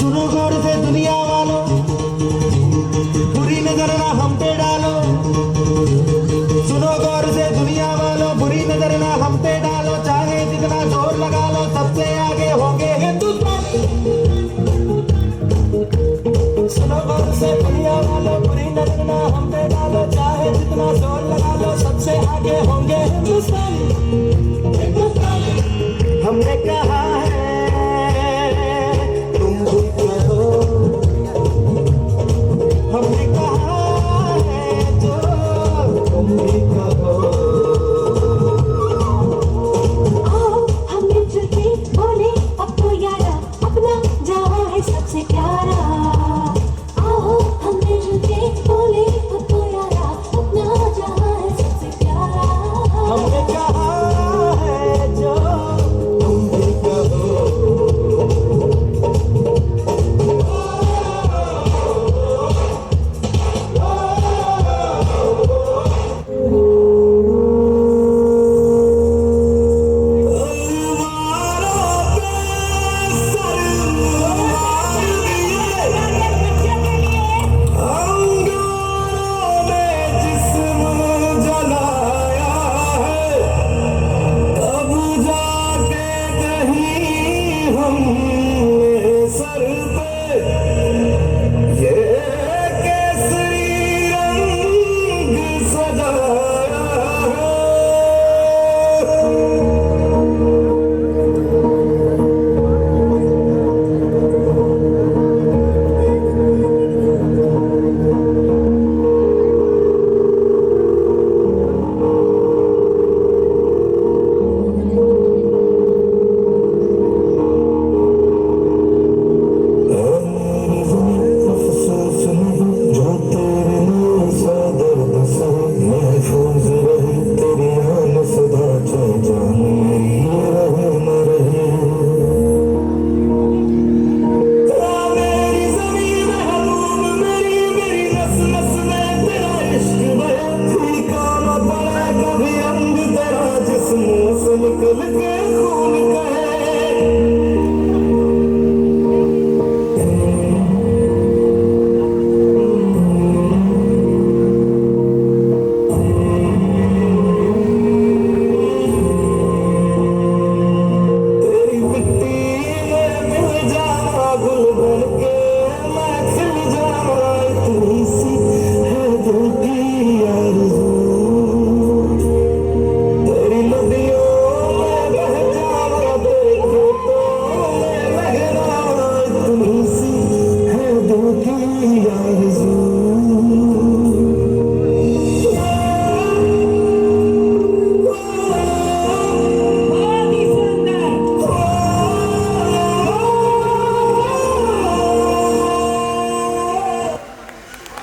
सुनो गौर से दुनिया वालों, बुरी नजर ना हम पे डालो। सुनो गौर से दुनिया वालों, बुरी नजर ना हम पे डालो। चाहे जितना जोर लगा लो, सबसे आगे होंगे हिंदुस्तान। सुनो गौर से दुनिया वालों, बुरी नजर ना हम पे डालो। चाहे जितना जोर लगा लो, सबसे आगे होंगे हिंदुस्तान। हमने कहा है तुम भी कहो, हमने कहा है जो तुम भी कहो। आओ हम मिलजुल के बोले अब तो यारा, अपना जहां है सबसे प्यारा। आओ हम मिलजुल के बोले अब तो यारा, अपना जहां है सबसे प्यारा। हमने कहा है जो तुम भी कहो।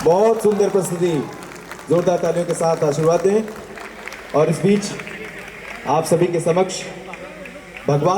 बहुत सुंदर प्रस्तुति, जोरदार तालियों के साथ आशीर्वाद दें। और इस बीच आप सभी के समक्ष भगवान